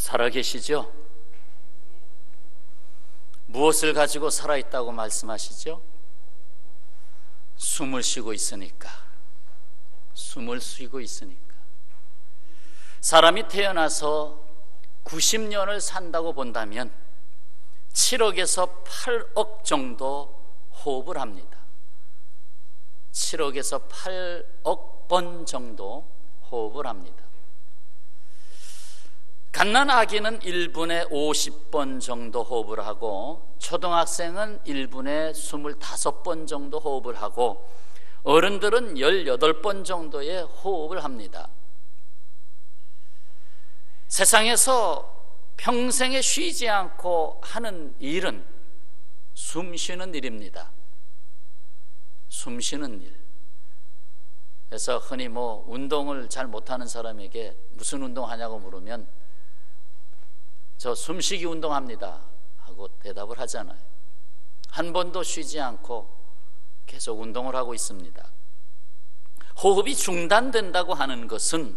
살아계시죠? 무엇을 가지고 살아있다고 말씀하시죠? 숨을 쉬고 있으니까. 숨을 쉬고 있으니까. 사람이 태어나서 90년을 산다고 본다면 7억에서 8억 정도 호흡을 합니다. 7억에서 8억 번 정도 호흡을 합니다. 갓난아기는 1분에 50번 정도 호흡을 하고, 초등학생은 1분에 25번 정도 호흡을 하고, 어른들은 18번 정도의 호흡을 합니다. 세상에서 평생에 쉬지 않고 하는 일은 숨 쉬는 일입니다. 숨 쉬는 일. 그래서 흔히 운동을 잘 못하는 사람에게 무슨 운동하냐고 물으면 저 숨쉬기 운동합니다 하고 대답을 하잖아요. 한 번도 쉬지 않고 계속 운동을 하고 있습니다. 호흡이 중단된다고 하는 것은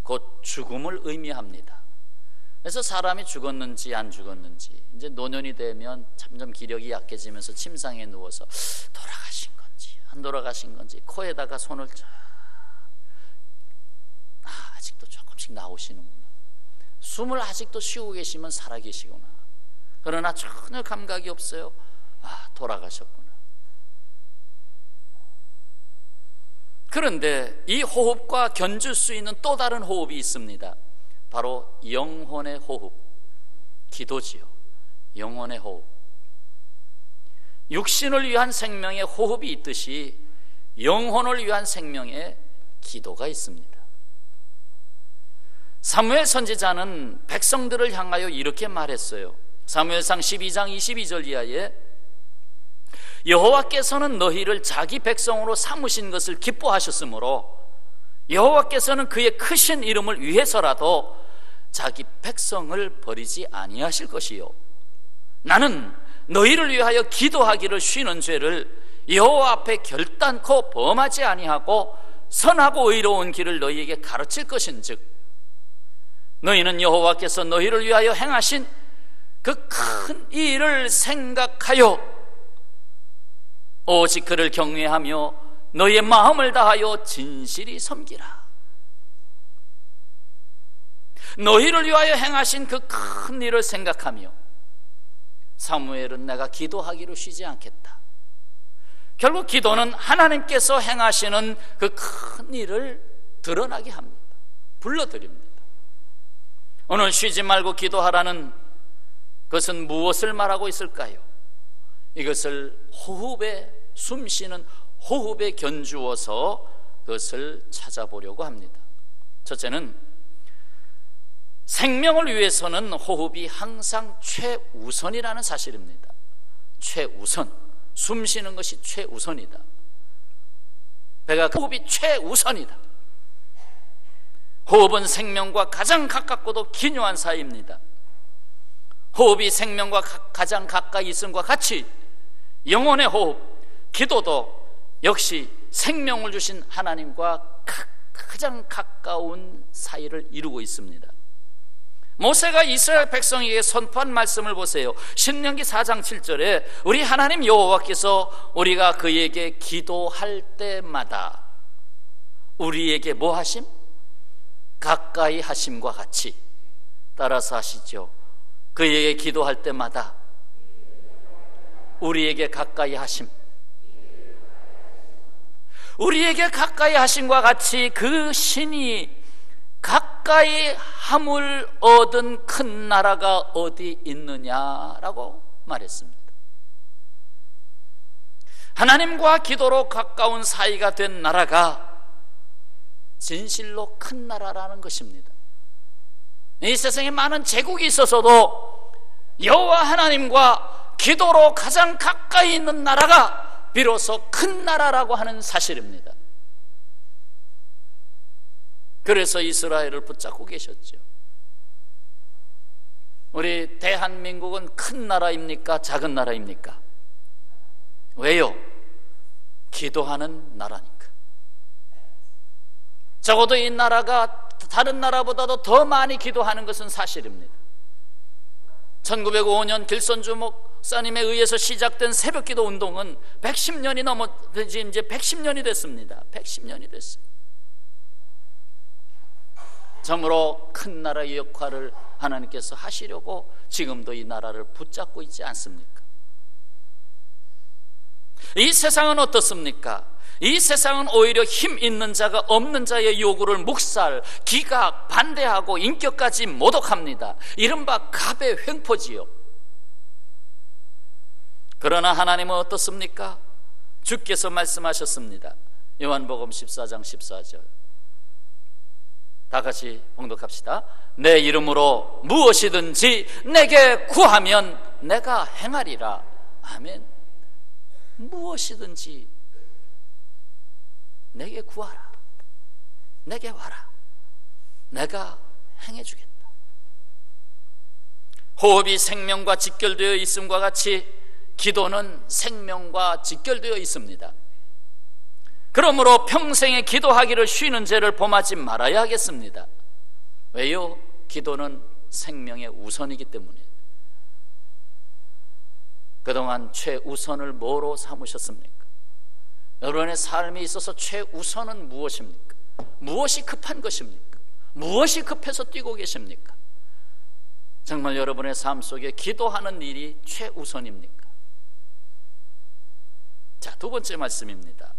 곧 죽음을 의미합니다. 그래서 사람이 죽었는지 안 죽었는지, 이제 노년이 되면 점점 기력이 약해지면서 침상에 누워서 돌아가신 건지 안 돌아가신 건지 코에다가 손을 아직도 조금씩 나오시는구나, 숨을 아직도 쉬고 계시면 살아계시구나, 그러나 전혀 감각이 없어요. 돌아가셨구나. 그런데 이 호흡과 견줄 수 있는 또 다른 호흡이 있습니다. 바로 영혼의 호흡, 기도지요. 영혼의 호흡. 육신을 위한 생명의 호흡이 있듯이 영혼을 위한 생명의 기도가 있습니다. 사무엘 선지자는 백성들을 향하여 이렇게 말했어요. 사무엘상 12장 22절 이하에 여호와께서는 너희를 자기 백성으로 삼으신 것을 기뻐하셨으므로 여호와께서는 그의 크신 이름을 위해서라도 자기 백성을 버리지 아니하실 것이요, 나는 너희를 위하여 기도하기를 쉬는 죄를 여호와 앞에 결단코 범하지 아니하고 선하고 의로운 길을 너희에게 가르칠 것인즉 너희는 여호와께서 너희를 위하여 행하신 그 큰 일을 생각하여 오직 그를 경외하며 너희의 마음을 다하여 진실이 섬기라. 너희를 위하여 행하신 그 큰 일을 생각하며, 사무엘은 내가 기도하기로 쉬지 않겠다. 결국 기도는 하나님께서 행하시는 그 큰 일을 드러나게 합니다. 불러드립니다. 오늘 쉬지 말고 기도하라는 것은 무엇을 말하고 있을까요? 이것을 호흡에, 숨쉬는 호흡에 견주어서 그것을 찾아보려고 합니다. 첫째는 생명을 위해서는 호흡이 항상 최우선이라는 사실입니다. 최우선, 숨쉬는 것이 최우선이다. 배가 호흡이 최우선이다. 호흡은 생명과 가장 가깝고도 기묘한 사이입니다. 호흡이 생명과 가장 가까이 있음과 같이 영혼의 호흡, 기도도 역시 생명을 주신 하나님과 가장 가까운 사이를 이루고 있습니다. 모세가 이스라엘 백성에게 선포한 말씀을 보세요. 신명기 4장 7절에 우리 하나님 여호와께서 우리가 그에게 기도할 때마다 우리에게 뭐 하심? 가까이 하심과 같이, 따라서 하시죠. 그에게 기도할 때마다 우리에게 가까이 하심. 우리에게 가까이 하심과 같이 그 신이 가까이 함을 얻은 큰 나라가 어디 있느냐라고 말했습니다. 하나님과 기도로 가까운 사이가 된 나라가 진실로 큰 나라라는 것입니다. 이 세상에 많은 제국이 있어서도 여호와 하나님과 기도로 가장 가까이 있는 나라가 비로소 큰 나라라고 하는 사실입니다. 그래서 이스라엘을 붙잡고 계셨죠. 우리 대한민국은 큰 나라입니까? 작은 나라입니까? 왜요? 기도하는 나라니까. 적어도 이 나라가 다른 나라보다도 더 많이 기도하는 것은 사실입니다. 1905년 길선주 목사님에 의해서 시작된 새벽기도 운동은 110년이 이제 110년이 됐습니다. 110년이 됐어요. 참으로 큰 나라의 역할을 하나님께서 하시려고 지금도 이 나라를 붙잡고 있지 않습니까? 이 세상은 어떻습니까? 이 세상은 오히려 힘 있는 자가 없는 자의 요구를 묵살, 기각, 반대하고 인격까지 모독합니다. 이른바 갑의 횡포지요. 그러나 하나님은 어떻습니까? 주께서 말씀하셨습니다. 요한복음 14장 14절 다 같이 봉독합시다. 내 이름으로 무엇이든지 내게 구하면 내가 행하리라. 아멘. 무엇이든지 내게 구하라. 내게 와라. 내가 행해주겠다. 호흡이 생명과 직결되어 있음과 같이 기도는 생명과 직결되어 있습니다. 그러므로 평생에 기도하기를 쉬는 죄를 범하지 말아야 하겠습니다. 왜요? 기도는 생명의 우선이기 때문에. 그동안 최우선을 뭐로 삼으셨습니까? 여러분의 삶에 있어서 최우선은 무엇입니까? 무엇이 급한 것입니까? 무엇이 급해서 뛰고 계십니까? 정말 여러분의 삶 속에 기도하는 일이 최우선입니까? 자, 두 번째 말씀입니다.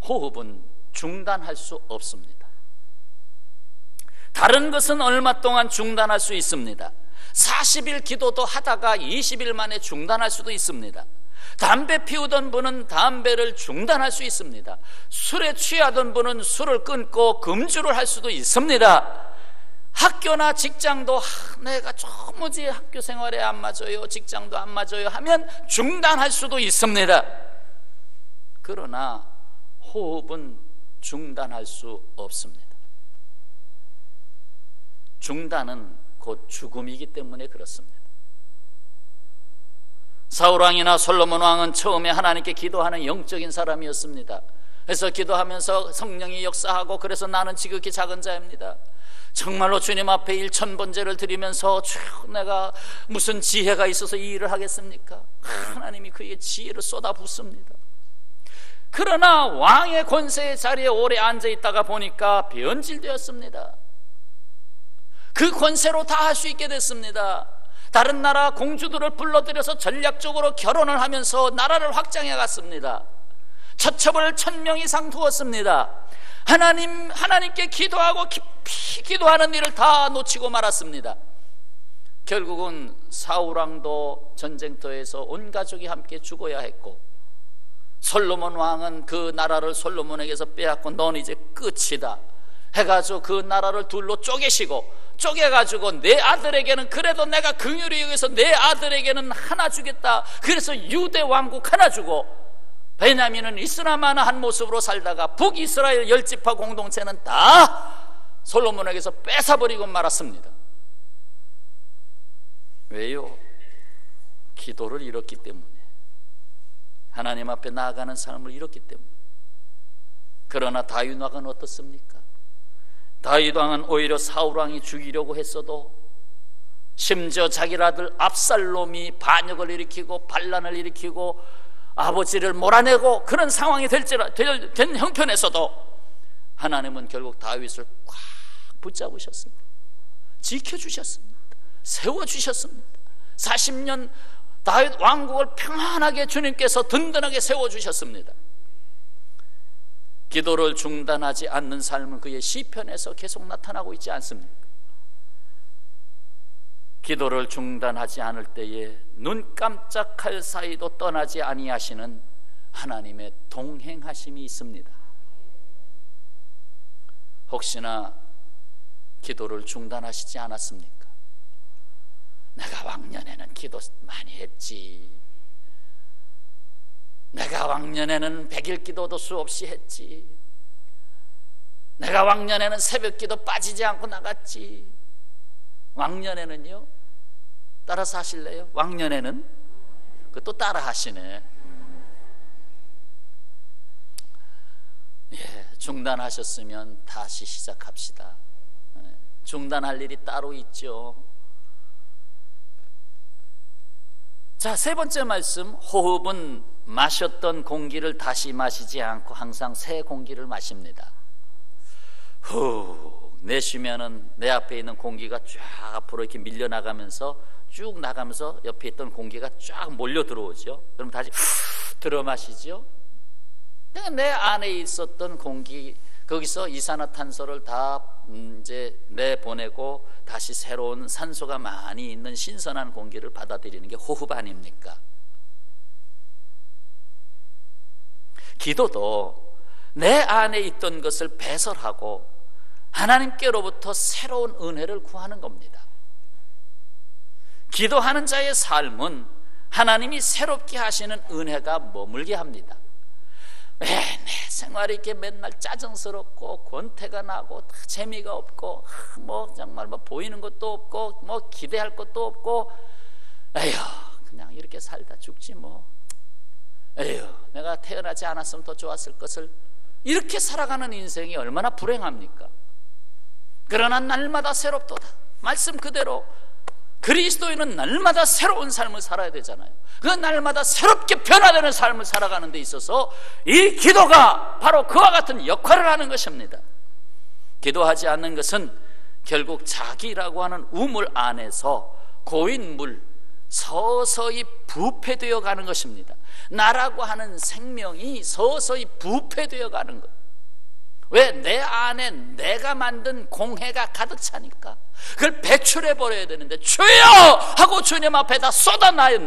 호흡은 중단할 수 없습니다. 다른 것은 얼마 동안 중단할 수 있습니다. 40일 기도도 하다가 20일 만에 중단할 수도 있습니다. 담배 피우던 분은 담배를 중단할 수 있습니다. 술에 취하던 분은 술을 끊고 금주를 할 수도 있습니다. 학교나 직장도 내가 도무지 학교 생활에 안 맞아요, 직장도 안 맞아요 하면 중단할 수도 있습니다. 그러나 호흡은 중단할 수 없습니다. 중단은 곧 죽음이기 때문에 그렇습니다. 사울왕이나 솔로몬 왕은 처음에 하나님께 기도하는 영적인 사람이었습니다. 그래서 기도하면서 성령이 역사하고, 그래서 나는 지극히 작은 자입니다, 정말로 주님 앞에 1000번제를 드리면서 주, 내가 무슨 지혜가 있어서 이 일을 하겠습니까? 하나님이 그에게 지혜를 쏟아붓습니다. 그러나 왕의 권세의 자리에 오래 앉아있다가 보니까 변질되었습니다. 그 권세로 다 할 수 있게 됐습니다. 다른 나라 공주들을 불러들여서 전략적으로 결혼을 하면서 나라를 확장해 갔습니다. 처첩을 1000명 이상 두었습니다. 하나님께 기도하고 깊이 기도하는 일을 다 놓치고 말았습니다. 결국은 사울왕도 전쟁터에서 온 가족이 함께 죽어야 했고, 솔로몬 왕은 그 나라를 솔로몬에게서 빼앗고 넌 이제 끝이다 해가지고 그 나라를 둘로 쪼개가지고 내 아들에게는 그래도 내가 긍휼히 여기서 내 아들에게는 하나 주겠다. 그래서 유대 왕국 하나 주고, 베냐민은 이스라마나 한 모습으로 살다가 북이스라엘 10지파 공동체는 다 솔로몬에게서 뺏어버리고 말았습니다. 왜요? 기도를 잃었기 때문에, 하나님 앞에 나아가는 삶을 잃었기 때문에. 그러나 다윗 왕은 어떻습니까? 다윗 왕은 오히려 사울 왕이 죽이려고 했어도, 심지어 자기 아들 압살롬이 반역을 일으키고 반란을 일으키고 아버지를 몰아내고 그런 상황이 된 형편에서도 하나님은 결국 다윗을 꽉 붙잡으셨습니다. 지켜주셨습니다. 세워주셨습니다. 40년 다윗 왕국을 평안하게 주님께서 든든하게 세워주셨습니다. 기도를 중단하지 않는 삶은 그의 시편에서 계속 나타나고 있지 않습니까? 기도를 중단하지 않을 때에 눈 깜짝할 사이도 떠나지 아니하시는 하나님의 동행하심이 있습니다. 혹시나 기도를 중단하시지 않았습니까? 내가 왕년에는 기도 많이 했지, 내가 왕년에는 100일 기도도 수없이 했지, 내가 왕년에는 새벽 기도 빠지지 않고 나갔지. 왕년에는요? 따라서 하실래요? 왕년에는? 또 따라 하시네. 예, 중단하셨으면 다시 시작합시다. 중단할 일이 따로 있죠. 자, 세 번째 말씀, 호흡은 마셨던 공기를 다시 마시지 않고 항상 새 공기를 마십니다. 후 내쉬면은 내 앞에 있는 공기가 쫙 앞으로 이렇게 밀려나가면서 쭉 나가면서 옆에 있던 공기가 쫙 몰려 들어오죠. 그럼 다시 후 들어 마시죠. 그러니까 내 안에 있었던 공기, 거기서 이산화탄소를 다 이제 내보내고 다시 새로운 산소가 많이 있는 신선한 공기를 받아들이는 게 호흡 아닙니까? 기도도 내 안에 있던 것을 배설하고 하나님께로부터 새로운 은혜를 구하는 겁니다. 기도하는 자의 삶은 하나님이 새롭게 하시는 은혜가 머물게 합니다. 왜 내 생활이 이렇게 맨날 짜증스럽고 권태가 나고 다 재미가 없고 뭐 정말 뭐 보이는 것도 없고 뭐 기대할 것도 없고 에휴 그냥 이렇게 살다 죽지 뭐 에휴 내가 태어나지 않았으면 더 좋았을 것을 이렇게 살아가는 인생이 얼마나 불행합니까? 그러나 날마다 새롭도다. 말씀 그대로 그리스도인은 날마다 새로운 삶을 살아야 되잖아요. 그 날마다 새롭게 변화되는 삶을 살아가는 데 있어서 이 기도가 바로 그와 같은 역할을 하는 것입니다. 기도하지 않는 것은 결국 자기라고 하는 우물 안에서 고인물 서서히 부패되어 가는 것입니다. 나라고 하는 생명이 서서히 부패되어 가는 것. 왜? 내 안에 내가 만든 공해가 가득 차니까 그걸 배출해 버려야 되는데 주여! 하고 주님 앞에다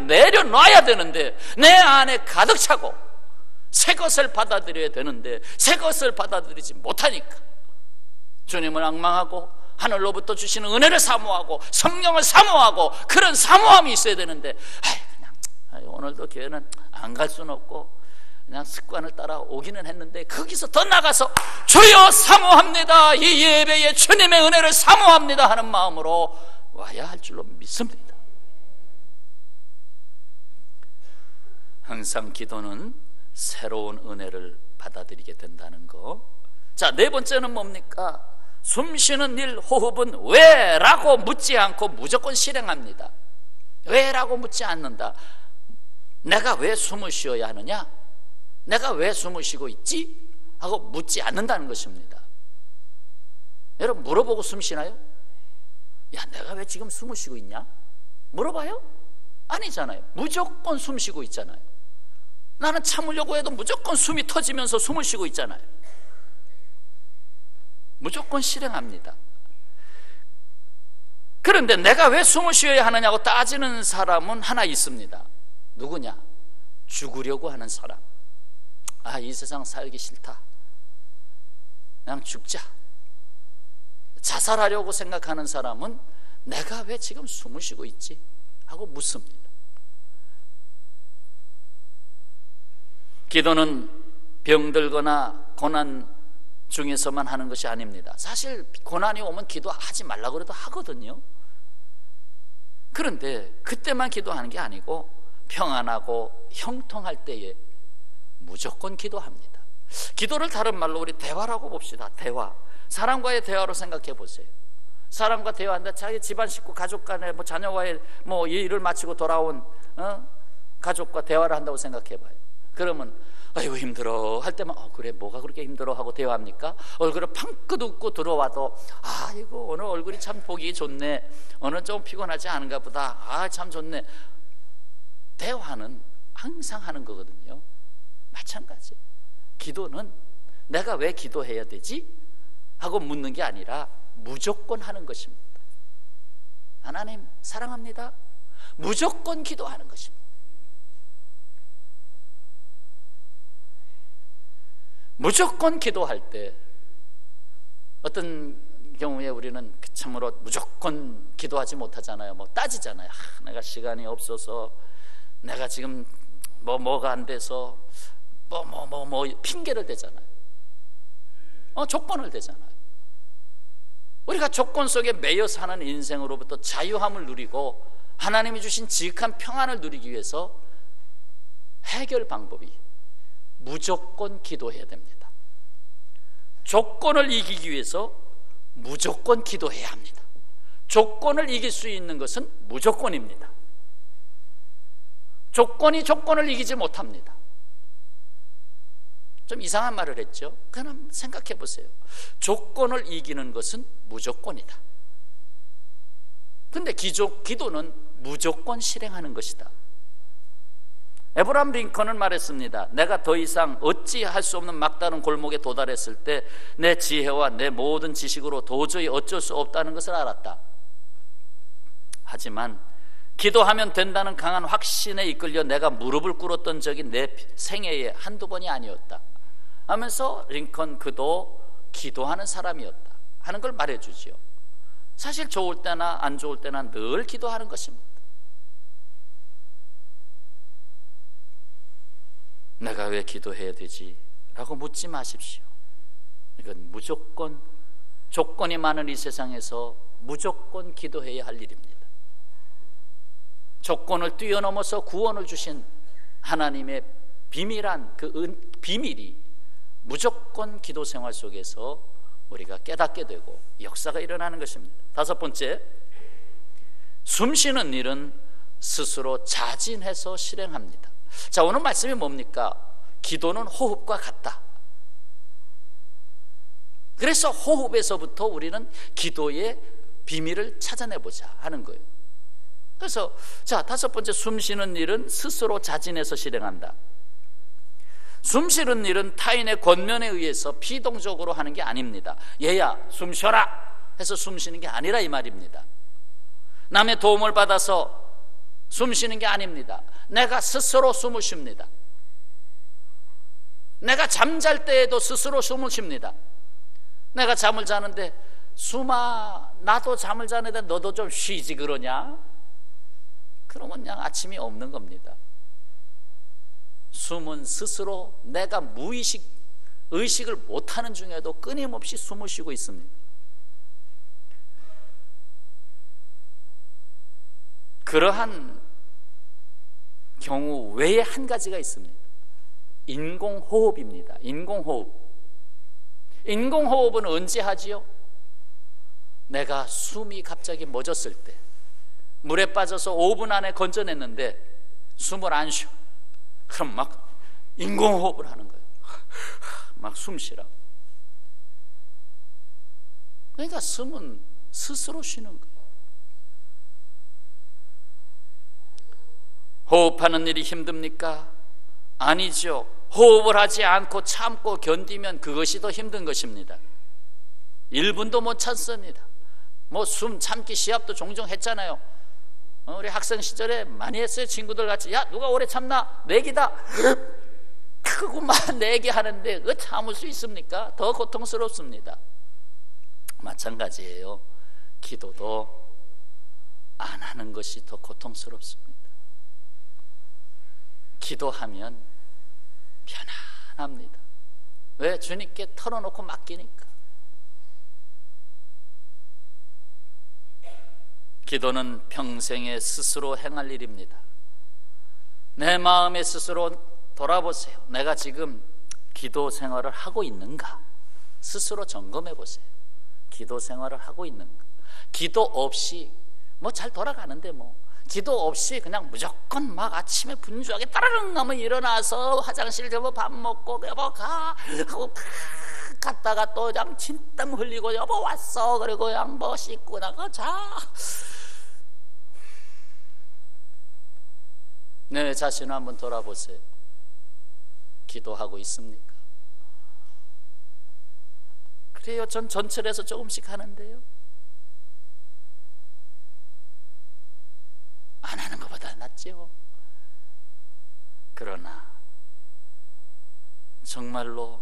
내려놔야 되는데 내 안에 가득 차고 새 것을 받아들여야 되는데 새 것을 받아들이지 못하니까 주님을 앙망하고 하늘로부터 주시는 은혜를 사모하고 성령을 사모하고 그런 사모함이 있어야 되는데 그냥 오늘도 교회는 안 갈 수는 없고 그냥 습관을 따라 오기는 했는데 거기서 더 나가서 주여 사모합니다, 이 예배에 주님의 은혜를 사모합니다 하는 마음으로 와야 할 줄로 믿습니다. 항상 기도는 새로운 은혜를 받아들이게 된다는 거. 자, 네 번째는 뭡니까? 숨 쉬는 일, 호흡은 왜? 라고 묻지 않고 무조건 실행합니다. 왜? 라고 묻지 않는다. 내가 왜 숨을 쉬어야 하느냐? 내가 왜 숨을 쉬고 있지? 하고 묻지 않는다는 것입니다. 여러분 물어보고 숨 쉬나요? 야, 내가 왜 지금 숨을 쉬고 있냐? 물어봐요? 아니잖아요. 무조건 숨 쉬고 있잖아요. 나는 참으려고 해도 무조건 숨이 터지면서 숨을 쉬고 있잖아요. 무조건 실행합니다. 그런데 내가 왜 숨을 쉬어야 하느냐고 따지는 사람은 하나 있습니다. 누구냐? 죽으려고 하는 사람. 아, 이 세상 살기 싫다, 그냥 죽자, 자살하려고 생각하는 사람은 내가 왜 지금 숨을 쉬고 있지? 하고 묻습니다. 기도는 병들거나 고난 중에서만 하는 것이 아닙니다. 사실 고난이 오면 기도하지 말라고 그래도 하거든요. 그런데 그때만 기도하는 게 아니고 평안하고 형통할 때에 무조건 기도합니다. 기도를 다른 말로 우리 대화라고 봅시다. 대화. 사람과의 대화로 생각해 보세요. 사람과 대화한다. 자기 집안 식구, 가족 간에 뭐 자녀와의 뭐 일을 마치고 돌아온 가족과 대화를 한다고 생각해 봐요. 그러면 아이고 힘들어 할 때만 그래 뭐가 그렇게 힘들어 하고 대화합니까? 얼굴을 팡긋 웃고 들어와도 아이고 오늘 얼굴이 참 보기 좋네, 오늘 좀 피곤하지 않은가 보다, 아 참 좋네. 대화는 항상 하는 거거든요. 마찬가지. 기도는 내가 왜 기도해야 되지? 하고 묻는 게 아니라 무조건 하는 것입니다. 하나님 사랑합니다. 무조건 기도하는 것입니다. 무조건 기도할 때 어떤 경우에 우리는 참으로 무조건 기도하지 못하잖아요. 뭐 따지잖아요. 내가 시간이 없어서, 내가 지금 뭐가 안 돼서 뭐 핑계를 대잖아요. 조건을 대잖아요. 우리가 조건 속에 매여 사는 인생으로부터 자유함을 누리고 하나님이 주신 지극한 평안을 누리기 위해서 해결 방법이 무조건 기도해야 됩니다. 조건을 이기기 위해서 무조건 기도해야 합니다. 조건을 이길 수 있는 것은 무조건입니다. 조건이 조건을 이기지 못합니다. 좀 이상한 말을 했죠? 그럼 생각해 보세요. 조건을 이기는 것은 무조건이다. 근데 기도는 무조건 실행하는 것이다. 에브라함 링컨은 말했습니다. 내가 더 이상 어찌할 수 없는 막다른 골목에 도달했을 때 내 지혜와 내 모든 지식으로 도저히 어쩔 수 없다는 것을 알았다. 하지만 기도하면 된다는 강한 확신에 이끌려 내가 무릎을 꿇었던 적이 내 생애에 한두 번이 아니었다 하면서 링컨 그도 기도하는 사람이었다 하는 걸 말해주지요. 사실 좋을 때나 안 좋을 때나 늘 기도하는 것입니다. 내가 왜 기도해야 되지? 라고 묻지 마십시오. 이건 무조건 조건이 많은 이 세상에서 무조건 기도해야 할 일입니다. 조건을 뛰어넘어서 구원을 주신 하나님의 비밀한 그 비밀이 무조건 기도 생활 속에서 우리가 깨닫게 되고 역사가 일어나는 것입니다. 다섯 번째, 숨 쉬는 일은 스스로 자진해서 실행합니다. 자, 오늘 말씀이 뭡니까? 기도는 호흡과 같다. 그래서 호흡에서부터 우리는 기도의 비밀을 찾아내보자 하는 거예요. 그래서 자, 다섯 번째, 숨 쉬는 일은 스스로 자진해서 실행한다. 숨 쉬는 일은 타인의 권면에 의해서 피동적으로 하는 게 아닙니다. 얘야 숨 쉬어라 해서 숨 쉬는 게 아니라 이 말입니다. 남의 도움을 받아서 숨 쉬는 게 아닙니다. 내가 스스로 숨을 쉽니다. 내가 잠잘 때에도 스스로 숨을 쉽니다. 내가 잠을 자는데 숨아 나도 잠을 자는데 너도 좀 쉬지 그러냐? 그러면 그냥 아침이 없는 겁니다. 숨은 스스로 내가 의식을 못하는 중에도 끊임없이 숨을 쉬고 있습니다. 그러한 경우 외에 한 가지가 있습니다. 인공호흡입니다. 인공호흡은 언제 하지요? 내가 숨이 갑자기 멎었을 때, 물에 빠져서 5분 안에 건져냈는데 숨을 안 쉬어. 그럼 막 인공호흡을 하는 거예요. 막 숨 쉬라고. 그러니까 숨은 스스로 쉬는 거예요. 호흡하는 일이 힘듭니까? 아니죠. 호흡을 하지 않고 참고 견디면 그것이 더 힘든 것입니다. 1분도 못 참습니다. 뭐 숨 참기 시합도 종종 했잖아요. 우리 학생 시절에 많이 했어요. 친구들 같이 야 누가 오래 참나? 내기다. 크고만 내기 하는데 그 참을 수 있습니까? 더 고통스럽습니다. 마찬가지예요. 기도도 안 하는 것이 더 고통스럽습니다. 기도하면 편안합니다. 왜? 주님께 털어놓고 맡기니까. 기도는 평생에 스스로 행할 일입니다. 내 마음에 스스로 돌아보세요. 내가 지금 기도 생활을 하고 있는가? 스스로 점검해 보세요. 기도 생활을 하고 있는가? 기도 없이 뭐 잘 돌아가는데 뭐 기도 없이 그냥 무조건 막 아침에 분주하게 따르릉 하면 일어나서 화장실 여보 밥 먹고 여보 가 하고 갔다가 또 그냥 진땀 흘리고 여보 왔어 그리고 그냥 뭐 씻고 나가 자. 내 자신을 한번 돌아보세요. 기도하고 있습니까? 그래요. 전 전철에서 조금씩 하는데요. 안 하는 것보다 낫죠. 그러나 정말로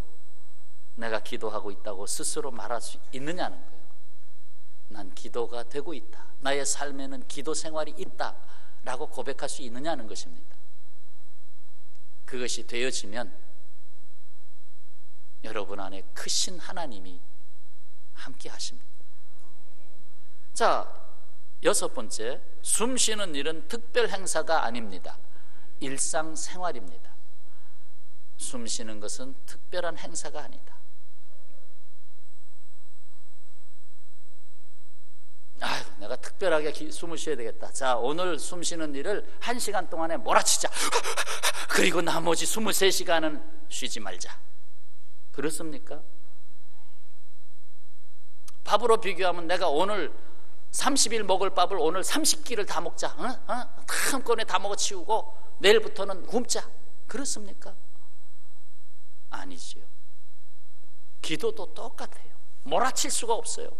내가 기도하고 있다고 스스로 말할 수 있느냐는 거예요. 난 기도가 되고 있다. 나의 삶에는 기도 생활이 있다 라고 고백할 수 있느냐는 것입니다. 그것이 되어지면 여러분 안에 크신 하나님이 함께 하십니다. 자, 여섯 번째, 숨 쉬는 일은 특별 행사가 아닙니다. 일상생활입니다. 숨 쉬는 것은 특별한 행사가 아니다. 아유, 내가 특별하게 숨을 쉬어야 되겠다. 자, 오늘 숨 쉬는 일을 1시간 동안에 몰아치자. 그리고 나머지 23시간은 쉬지 말자. 그렇습니까? 밥으로 비교하면 내가 오늘 30일 먹을 밥을 오늘 30끼를 다 먹자. 한꺼번에 다 먹어치우고 내일부터는 굶자. 그렇습니까? 아니지요. 기도도 똑같아요. 몰아칠 수가 없어요.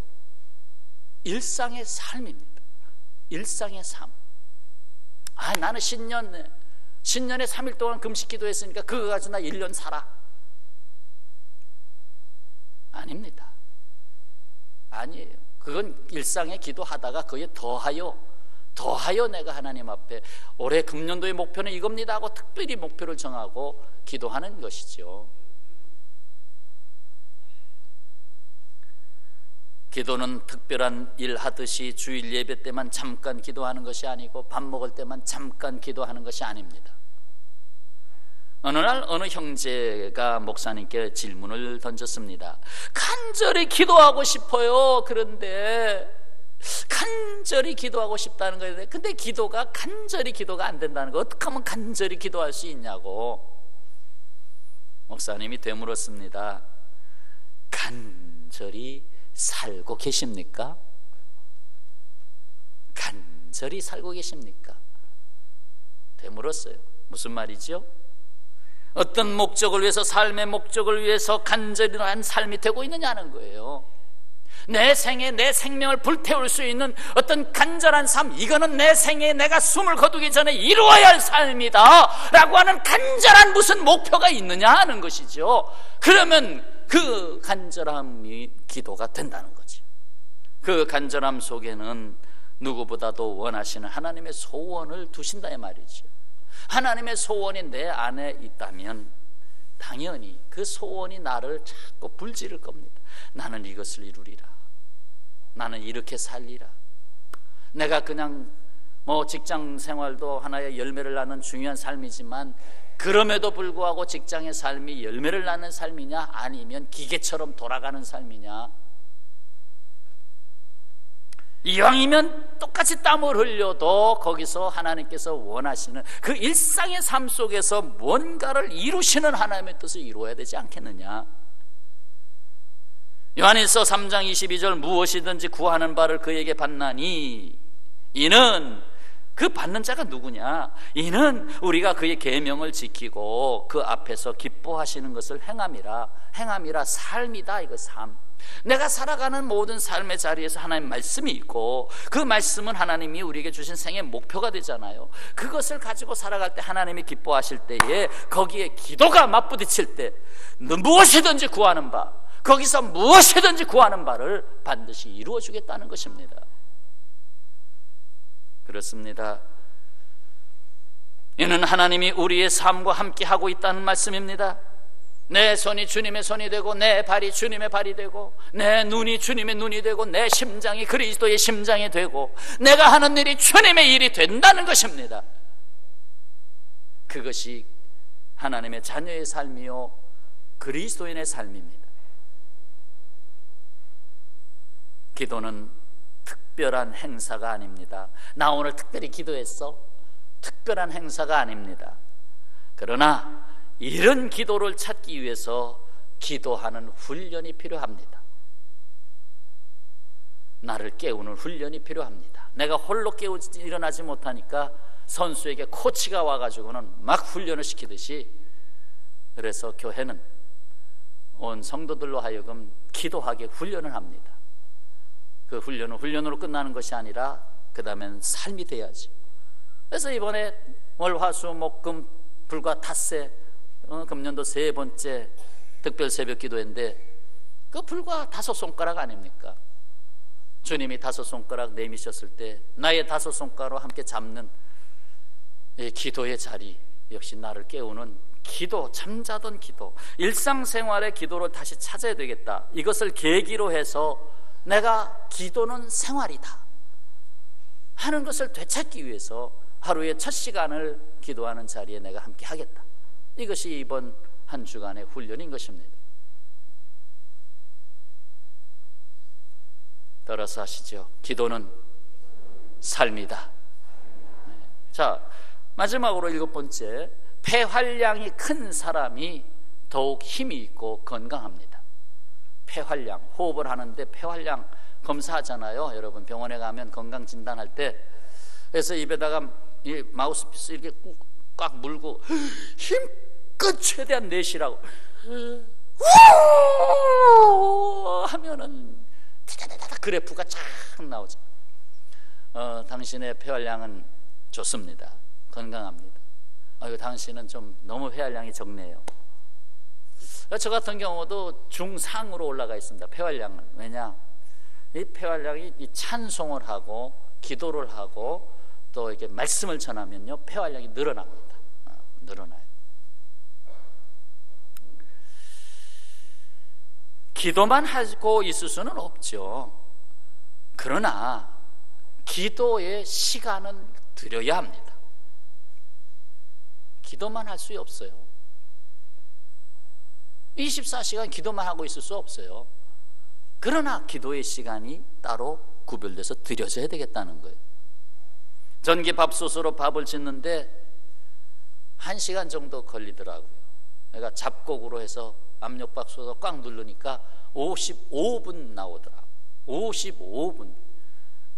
일상의 삶입니다. 일상의 삶. 나는 신년에 3일 동안 금식 기도했으니까 그거 가지고 나 1년 살아. 아닙니다. 아니에요. 그건 일상에 기도하다가 그에 더하여 내가 하나님 앞에 올해 금년도의 목표는 이겁니다 하고 특별히 목표를 정하고 기도하는 것이죠. 기도는 특별한 일 하듯이 주일 예배 때만 잠깐 기도하는 것이 아니고 밥 먹을 때만 잠깐 기도하는 것이 아닙니다. 어느 날 어느 형제가 목사님께 질문을 던졌습니다. 간절히 기도하고 싶어요. 그런데 간절히 기도하고 싶다는 거예요. 근데 간절히 기도가 안 된다는 거, 어떻게 하면 간절히 기도할 수 있냐고 목사님이 되물었습니다. 간절히 살고 계십니까? 간절히 살고 계십니까? 되물었어요. 무슨 말이죠? 어떤 목적을 위해서, 삶의 목적을 위해서 간절한 삶이 되고 있느냐는 거예요. 내 생에 내 생명을 불태울 수 있는 어떤 간절한 삶, 이거는 내 생에 내가 숨을 거두기 전에 이루어야 할 삶이다 라고 하는 간절한 무슨 목표가 있느냐 하는 것이죠. 그러면 그 간절함이 기도가 된다는 거죠. 그 간절함 속에는 누구보다도 원하시는 하나님의 소원을 두신다 이 말이죠. 하나님의 소원이 내 안에 있다면 당연히 그 소원이 나를 자꾸 불지를 겁니다. 나는 이것을 이루리라. 나는 이렇게 살리라. 내가 그냥 직장 생활도 하나의 열매를 낳는 중요한 삶이지만 그럼에도 불구하고 직장의 삶이 열매를 낳는 삶이냐, 아니면 기계처럼 돌아가는 삶이냐. 이왕이면 똑같이 땀을 흘려도 거기서 하나님께서 원하시는 그 일상의 삶 속에서 뭔가를 이루시는 하나님의 뜻을 이루어야 되지 않겠느냐. 요한일서 3장 22절 무엇이든지 구하는 바를 그에게 받나니, 이는 그 받는 자가 누구냐? 이는 우리가 그의 계명을 지키고 그 앞에서 기뻐하시는 것을 행함이라. 삶이다. 이거 삶. 내가 살아가는 모든 삶의 자리에서 하나님 말씀이 있고 그 말씀은 하나님이 우리에게 주신 생의 목표가 되잖아요. 그것을 가지고 살아갈 때 하나님이 기뻐하실 때에 거기에 기도가 맞부딪힐 때 무엇이든지 구하는 바, 거기서 무엇이든지 구하는 바를 반드시 이루어 주겠다는 것입니다. 그렇습니다. 이는 하나님이 우리의 삶과 함께 하고 있다는 말씀입니다. 내 손이 주님의 손이 되고 내 발이 주님의 발이 되고 내 눈이 주님의 눈이 되고 내 심장이 그리스도의 심장이 되고 내가 하는 일이 주님의 일이 된다는 것입니다. 그것이 하나님의 자녀의 삶이요 그리스도인의 삶입니다. 기도는 특별한 행사가 아닙니다. 나 오늘 특별히 기도했어? 특별한 행사가 아닙니다. 그러나 이런 기도를 찾기 위해서 기도하는 훈련이 필요합니다. 나를 깨우는 훈련이 필요합니다. 내가 홀로 일어나지 못하니까 선수에게 코치가 와가지고는 막 훈련을 시키듯이, 그래서 교회는 온 성도들로 하여금 기도하게 훈련을 합니다. 그 훈련은 훈련으로 끝나는 것이 아니라 그 다음엔 삶이 돼야지. 그래서 이번에 월, 화, 수, 목, 금 불과 닷새 금년도 3번째 특별 새벽 기도인데 그 불과 5손가락 아닙니까? 주님이 5손가락 내미셨을 때 나의 5손가락으로 함께 잡는 이 기도의 자리, 역시 나를 깨우는 기도, 잠자던 기도, 일상생활의 기도를 다시 찾아야 되겠다. 이것을 계기로 해서 내가 기도는 생활이다 하는 것을 되찾기 위해서 하루의 첫 시간을 기도하는 자리에 내가 함께 하겠다. 이것이 이번 한 주간의 훈련인 것입니다. 따라서 하시죠. 기도는 삶이다. 자, 마지막으로 7번째, 폐활량이 큰 사람이 더욱 힘이 있고 건강합니다. 폐활량, 호흡을 하는데 폐활량 검사하잖아요. 여러분 병원에 가면 건강 진단할 때. 그래서 입에다가 이 마우스피스 이렇게 꽉 물고 힘껏 최대한 내쉬라고 하면은 다다다다 그래프가 쫙 나오죠. 당신의 폐활량은 좋습니다. 건강합니다. 당신은 좀 너무 폐활량이 적네요. 저 같은 경우도 중상으로 올라가 있습니다. 폐활량은. 왜냐? 이 폐활량이 이 찬송을 하고 기도를 하고 또 이렇게 말씀을 전하면요, 폐활량이 늘어납니다. 늘어나요. 기도만 하고 있을 수는 없죠. 그러나 기도의 시간은 드려야 합니다. 기도만 할 수 없어요. 24시간 기도만 하고 있을 수 없어요. 그러나 기도의 시간이 따로 구별돼서 드려져야 되겠다는 거예요. 전기밥솥으로 밥을 짓는데 1시간 정도 걸리더라고요. 내가 잡곡으로 해서 압력밥솥으로 꽉 누르니까 55분 나오더라고요. 55분.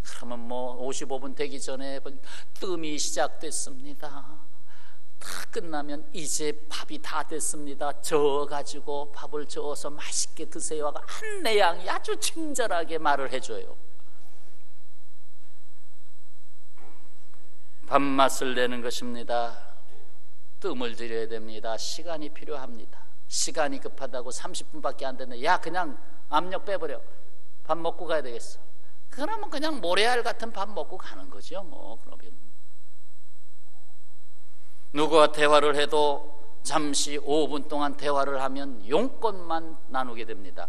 그러면 뭐 55분 되기 전에 뜸이 시작됐습니다. 다 끝나면 이제 밥이 다 됐습니다. 저어가지고 밥을 저어서 맛있게 드세요 하고 안내양이 아주 친절하게 말을 해줘요. 밥맛을 내는 것입니다. 뜸을 들여야 됩니다. 시간이 필요합니다. 시간이 급하다고 30분밖에 안 됐네. 야, 그냥 압력 빼버려. 밥 먹고 가야 되겠어. 그러면 그냥 모래알 같은 밥 먹고 가는 거죠. 뭐 그러면 누구와 대화를 해도 잠시 5분 동안 대화를 하면 용건만 나누게 됩니다.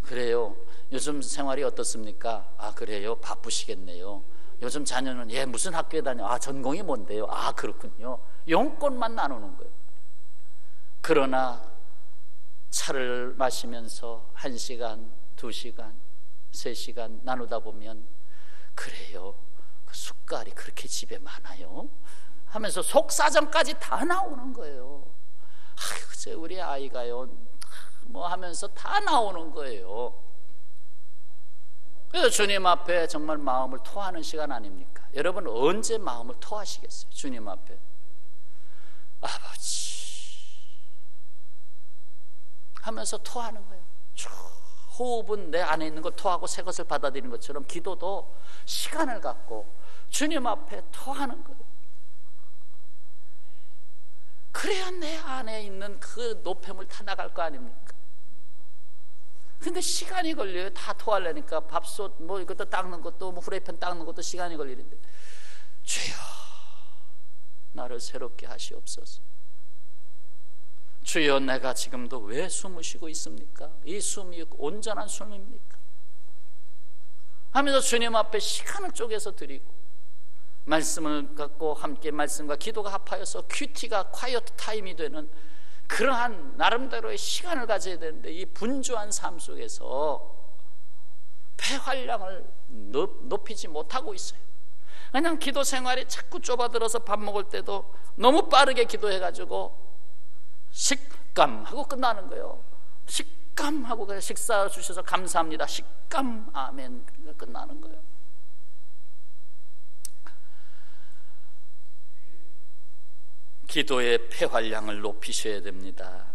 그래요? 요즘 생활이 어떻습니까? 아, 그래요? 바쁘시겠네요. 요즘 자녀는 무슨 학교에 다녀? 아, 전공이 뭔데요? 아, 그렇군요. 용건만 나누는 거예요. 그러나 차를 마시면서 1시간, 2시간, 3시간 나누다 보면 그래요? 그 숟갈이 그렇게 집에 많아요? 하면서 속사정까지 다 나오는 거예요. 아이고, 우리 아이가요 뭐 하면서 다 나오는 거예요. 그래서 주님 앞에 정말 마음을 토하는 시간 아닙니까? 여러분 언제 마음을 토하시겠어요? 주님 앞에 아버지 하면서 토하는 거예요. 호흡은 내 안에 있는 걸 토하고 새 것을 받아들이는 것처럼 기도도 시간을 갖고 주님 앞에 토하는 거예요. 그래야 내 안에 있는 그 노폐물 다 나갈 거 아닙니까? 근데 시간이 걸려요. 다 토하려니까 밥솥 뭐 이것도 닦는 것도 뭐 후라이팬 닦는 것도 시간이 걸리는데 주여 나를 새롭게 하시옵소서. 주여 내가 지금도 왜 숨을 쉬고 있습니까? 이 숨이 온전한 숨입니까? 하면서 주님 앞에 시간을 쪼개서 드리고 말씀을 갖고 함께 말씀과 기도가 합하여서 큐티가 콰이어트 타임이 되는 그러한 나름대로의 시간을 가져야 되는데 이 분주한 삶 속에서 폐활량을 높이지 못하고 있어요. 그냥 기도 생활이 자꾸 좁아들어서 밥 먹을 때도 너무 빠르게 기도해가지고 식감하고 끝나는 거예요. 식감하고 그냥 식사 주셔서 감사합니다. 식감 아멘 그러니까 끝나는 거예요. 기도의 폐활량을 높이셔야 됩니다.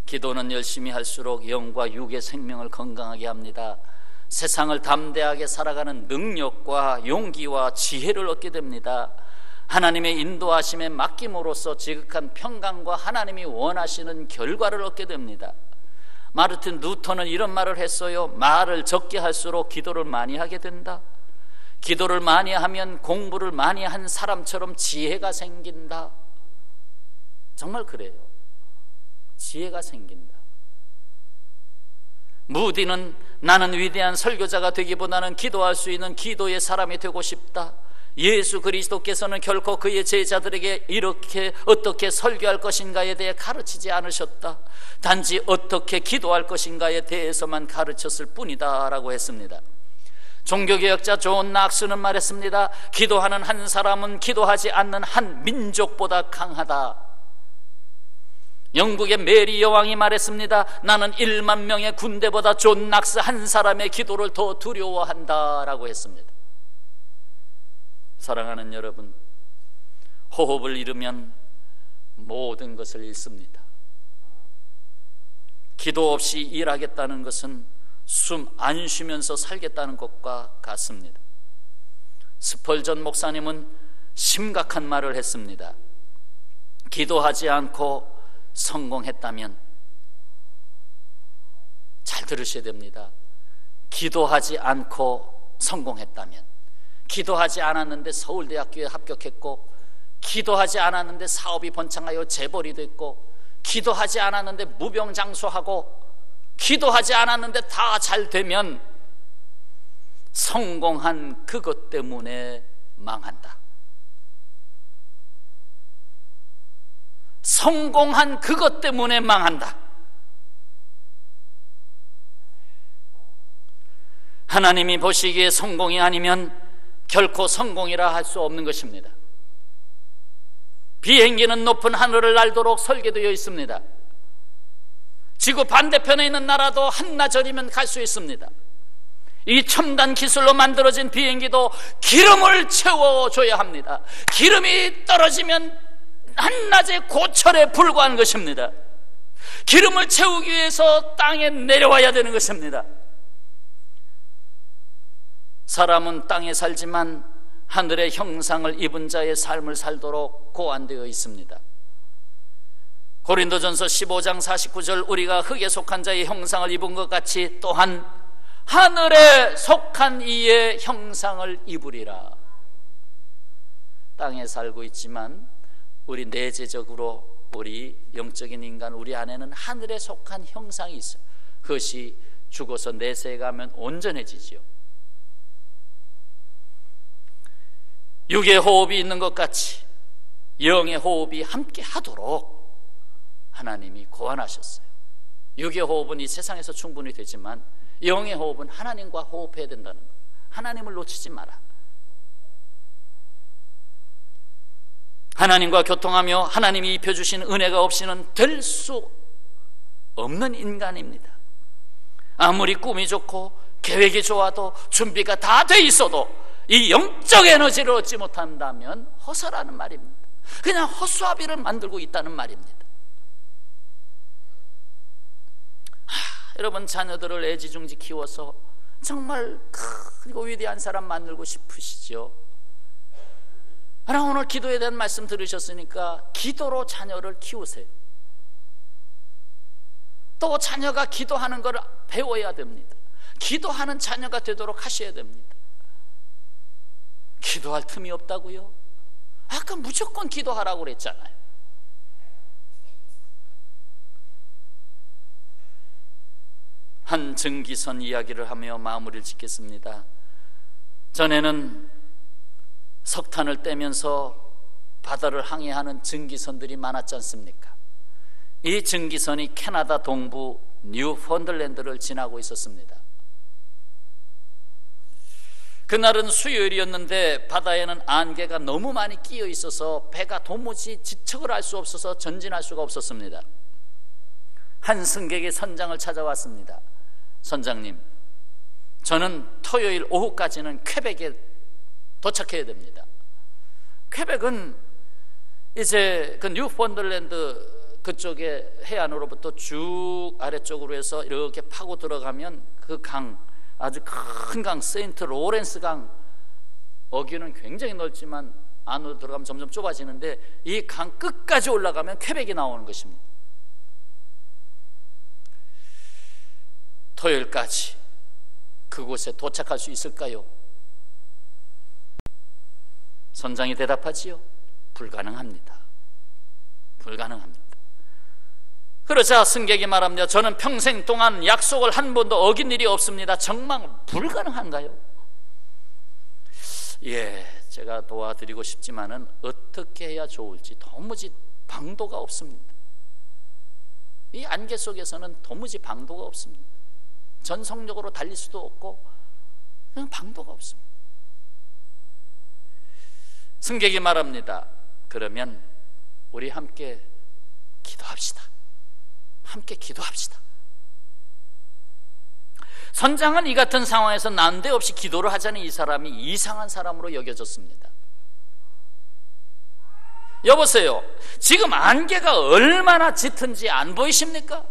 기도는 열심히 할수록 영과 육의 생명을 건강하게 합니다. 세상을 담대하게 살아가는 능력과 용기와 지혜를 얻게 됩니다. 하나님의 인도하심에 맡김으로써 지극한 평강과 하나님이 원하시는 결과를 얻게 됩니다. 마르틴 루터는 이런 말을 했어요. 말을 적게 할수록 기도를 많이 하게 된다. 기도를 많이 하면 공부를 많이 한 사람처럼 지혜가 생긴다. 정말 그래요. 지혜가 생긴다. 무디는 나는 위대한 설교자가 되기보다는 기도할 수 있는 기도의 사람이 되고 싶다. 예수 그리스도께서는 결코 그의 제자들에게 이렇게 어떻게 설교할 것인가에 대해 가르치지 않으셨다. 단지 어떻게 기도할 것인가에 대해서만 가르쳤을 뿐이다 라고 했습니다. 종교개혁자 존 낙스는 말했습니다. 기도하는 한 사람은 기도하지 않는 한 민족보다 강하다. 영국의 메리 여왕이 말했습니다. 나는 1만 명의 군대보다 존 낙스 한 사람의 기도를 더 두려워한다 라고 했습니다. 사랑하는 여러분, 호흡을 잃으면 모든 것을 잃습니다. 기도 없이 일하겠다는 것은 숨 안 쉬면서 살겠다는 것과 같습니다. 스펄전 목사님은 심각한 말을 했습니다. 기도하지 않고 성공했다면, 잘 들으셔야 됩니다. 기도하지 않고 성공했다면, 기도하지 않았는데 서울대학교에 합격했고, 기도하지 않았는데 사업이 번창하여 재벌이 됐고, 기도하지 않았는데 무병장수하고, 기도하지 않았는데 다 잘 되면 성공한 그것 때문에 망한다. 성공한 그것 때문에 망한다. 하나님이 보시기에 성공이 아니면 결코 성공이라 할 수 없는 것입니다. 비행기는 높은 하늘을 날도록 설계되어 있습니다. 지구 반대편에 있는 나라도 한나절이면 갈 수 있습니다. 이 첨단 기술로 만들어진 비행기도 기름을 채워줘야 합니다. 기름이 떨어지면 한낮에 고철에 불과한 것입니다. 기름을 채우기 위해서 땅에 내려와야 되는 것입니다. 사람은 땅에 살지만 하늘의 형상을 입은 자의 삶을 살도록 고안되어 있습니다. 고린도전서 15장 49절, 우리가 흙에 속한 자의 형상을 입은 것 같이 또한 하늘에 속한 이의 형상을 입으리라. 땅에 살고 있지만 우리 내재적으로, 우리 영적인 인간, 우리 안에는 하늘에 속한 형상이 있어요. 그것이 죽어서 내세에 가면 온전해지지요. 육의 호흡이 있는 것 같이 영의 호흡이 함께 하도록 하나님이 고안하셨어요. 육의 호흡은 이 세상에서 충분히 되지만 영의 호흡은 하나님과 호흡해야 된다는 거예요. 하나님을 놓치지 마라. 하나님과 교통하며 하나님이 입혀주신 은혜가 없이는 될 수 없는 인간입니다. 아무리 꿈이 좋고 계획이 좋아도 준비가 다 돼 있어도 이 영적 에너지를 얻지 못한다면 허사라는 말입니다. 그냥 허수아비를 만들고 있다는 말입니다. 여러분, 자녀들을 애지중지 키워서 정말 크고 위대한 사람 만들고 싶으시죠? 오늘 기도에 대한 말씀 들으셨으니까 기도로 자녀를 키우세요. 또 자녀가 기도하는 걸 배워야 됩니다. 기도하는 자녀가 되도록 하셔야 됩니다. 기도할 틈이 없다고요? 아까 무조건 기도하라고 그랬잖아요. 한 증기선 이야기를 하며 마무리를 짓겠습니다. 전에는 석탄을 떼면서 바다를 항해하는 증기선들이 많았지 않습니까? 이 증기선이 캐나다 동부 뉴펀들랜드를 지나고 있었습니다. 그날은 수요일이었는데 바다에는 안개가 너무 많이 끼어 있어서 배가 도무지 지척을 알 수 없어서 전진할 수가 없었습니다. 한 승객이 선장을 찾아왔습니다. 선장님, 저는 토요일 오후까지는 퀘벡에 도착해야 됩니다. 퀘벡은 이제 그 뉴펀들랜드 그쪽에 해안으로부터 쭉 아래쪽으로 해서 이렇게 파고 들어가면 그 강, 아주 큰 강, 세인트 로렌스 강, 어귀는 굉장히 넓지만 안으로 들어가면 점점 좁아지는데 이 강 끝까지 올라가면 퀘벡이 나오는 것입니다. 토요일까지 그곳에 도착할 수 있을까요? 선장이 대답하지요. 불가능합니다. 불가능합니다. 그러자 승객이 말합니다. 저는 평생 동안 약속을 한 번도 어긴 일이 없습니다. 정말 불가능한가요? 예, 제가 도와드리고 싶지만은 어떻게 해야 좋을지 도무지 방도가 없습니다. 이 안개 속에서는 도무지 방도가 없습니다. 전속력으로 달릴 수도 없고 그냥 방도가 없습니다. 승객이 말합니다. 그러면 우리 함께 기도합시다. 함께 기도합시다. 선장은 이 같은 상황에서 난데없이 기도를 하자니 이 사람이 이상한 사람으로 여겨졌습니다. 여보세요, 지금 안개가 얼마나 짙은지 안 보이십니까?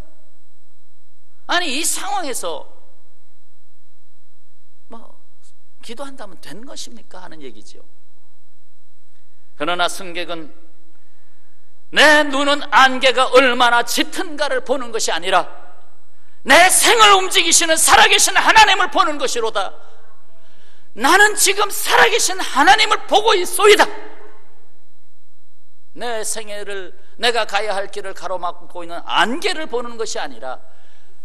아니, 이 상황에서 기도한다면 된 것입니까? 하는 얘기죠. 그러나 승객은 내 눈은 안개가 얼마나 짙은가를 보는 것이 아니라 내 생을 움직이시는 살아계신 하나님을 보는 것이로다. 나는 지금 살아계신 하나님을 보고 있소이다. 내 생애를, 내가 가야 할 길을 가로막고 있는 안개를 보는 것이 아니라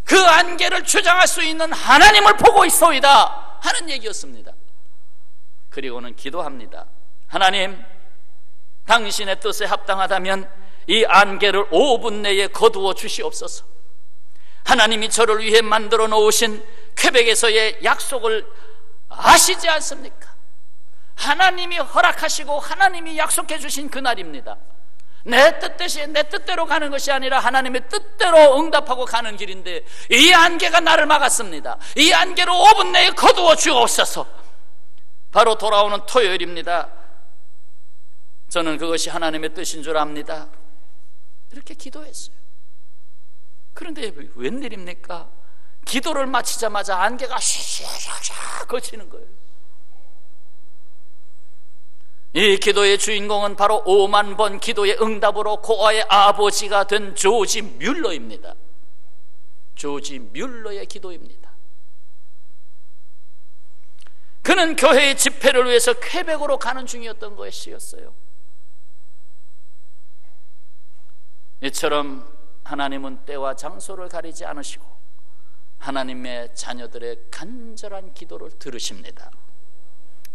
그 안개를 주장할 수 있는 하나님을 보고 있소이다 하는 얘기였습니다. 그리고는 기도합니다. 하나님, 당신의 뜻에 합당하다면 이 안개를 5분 내에 거두어 주시옵소서. 하나님이 저를 위해 만들어 놓으신 퀘벡에서의 약속을 아시지 않습니까? 하나님이 허락하시고 하나님이 약속해 주신 그날입니다. 내 뜻 대신 내 뜻대로 가는 것이 아니라 하나님의 뜻대로 응답하고 가는 길인데 이 안개가 나를 막았습니다. 이 안개를 5분 내에 거두어 주옵소서. 바로 돌아오는 토요일입니다. 저는 그것이 하나님의 뜻인 줄 압니다. 이렇게 기도했어요. 그런데 웬일입니까? 기도를 마치자마자 안개가 샥샥샥 거치는 거예요. 이 기도의 주인공은 바로 5만 번 기도의 응답으로 고아의 아버지가 된 조지 뮬러입니다. 조지 뮬러의 기도입니다. 그는 교회의 집회를 위해서 퀘벡으로 가는 중이었던 것이었어요. 이처럼 하나님은 때와 장소를 가리지 않으시고 하나님의 자녀들의 간절한 기도를 들으십니다.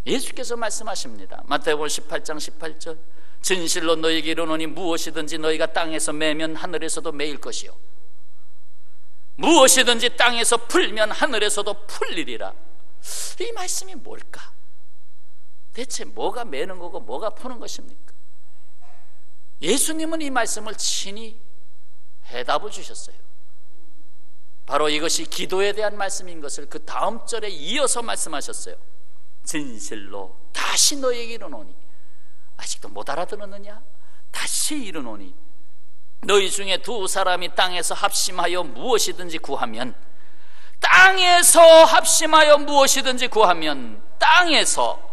예수께서 말씀하십니다. 마태복음 18장 18절, 진실로 너희에게 이르노니 무엇이든지 너희가 땅에서 매면 하늘에서도 매일 것이요 무엇이든지 땅에서 풀면 하늘에서도 풀리리라. 이 말씀이 뭘까? 대체 뭐가 매는 거고 뭐가 푸는 것입니까? 예수님은 이 말씀을 친히 해답을 주셨어요. 바로 이것이 기도에 대한 말씀인 것을 그 다음 절에 이어서 말씀하셨어요. 진실로 다시 너희에게 이르노니, 아직도 못 알아들었느냐? 다시 이르노니 너희 중에 두 사람이 땅에서 합심하여 무엇이든지 구하면, 땅에서 합심하여 무엇이든지 구하면, 땅에서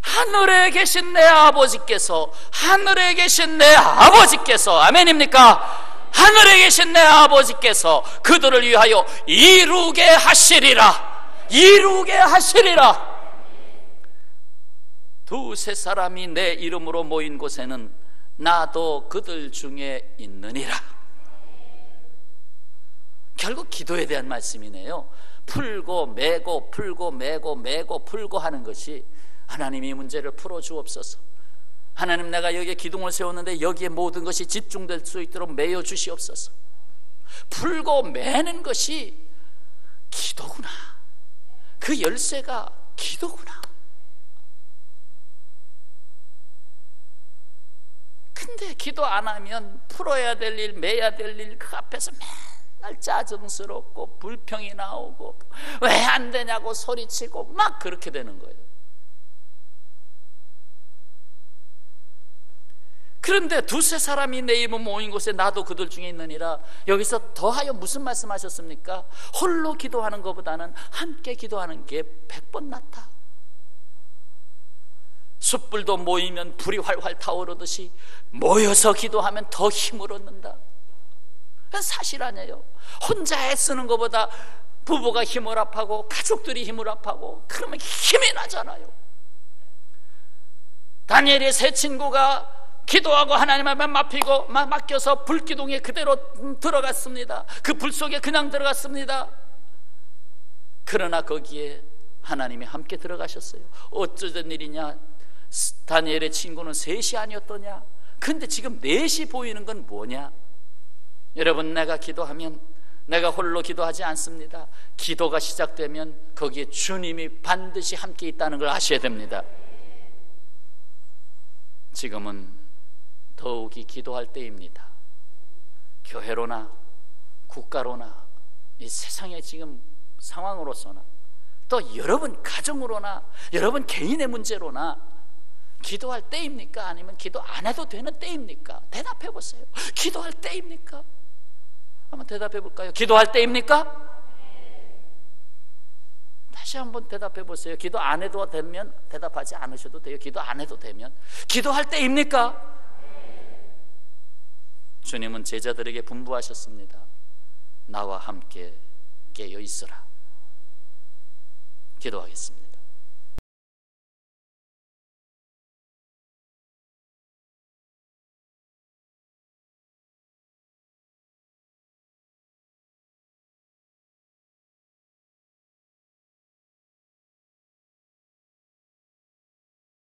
하늘에 계신 내 아버지께서, 하늘에 계신 내 아버지께서, 아멘입니까? 하늘에 계신 내 아버지께서 그들을 위하여 이루게 하시리라. 이루게 하시리라. 두세 사람이 내 이름으로 모인 곳에는 나도 그들 중에 있느니라. 결국 기도에 대한 말씀이네요. 풀고 매고 풀고 매고 매고 풀고 하는 것이 하나님이 문제를 풀어주옵소서. 하나님, 내가 여기에 기둥을 세웠는데 여기에 모든 것이 집중될 수 있도록 매여 주시옵소서. 풀고 매는 것이 기도구나. 그 열쇠가 기도구나. 근데 기도 안 하면 풀어야 될 일, 매야 될 일 그 앞에서 맨날 짜증스럽고 불평이 나오고 왜 안 되냐고 소리치고 막 그렇게 되는 거예요. 그런데 두세 사람이 내 이름 모인 곳에 나도 그들 중에 있느니라. 여기서 더하여 무슨 말씀하셨습니까? 홀로 기도하는 것보다는 함께 기도하는 게 100번 낫다. 숯불도 모이면 불이 활활 타오르듯이 모여서 기도하면 더 힘을 얻는다. 그건 사실 아니에요. 혼자 애쓰는 것보다 부부가 힘을 합하고 가족들이 힘을 합하고 그러면 힘이 나잖아요. 다니엘의 세 친구가 기도하고 하나님 앞에 맡겨서 불기둥에 그대로 들어갔습니다. 그 불 속에 그냥 들어갔습니다. 그러나 거기에 하나님이 함께 들어가셨어요. 어쩌던 일이냐? 다니엘의 친구는 셋이 아니었더냐? 근데 지금 넷이 보이는 건 뭐냐? 여러분, 내가 기도하면 내가 홀로 기도하지 않습니다. 기도가 시작되면 거기에 주님이 반드시 함께 있다는 걸 아셔야 됩니다. 지금은 더욱이 기도할 때입니다. 교회로나 국가로나 이 세상의 지금 상황으로서나 또 여러분 가정으로나 여러분 개인의 문제로나 기도할 때입니까? 아니면 기도 안 해도 되는 때입니까? 대답해 보세요. 기도할 때입니까? 한번 대답해 볼까요? 기도할 때입니까? 다시 한번 대답해 보세요. 기도 안 해도 되면 대답하지 않으셔도 돼요. 기도 안 해도 되면 기도할 때입니까? 주님은 제자들에게 분부하셨습니다. 나와 함께 깨어 있으라. 기도하겠습니다.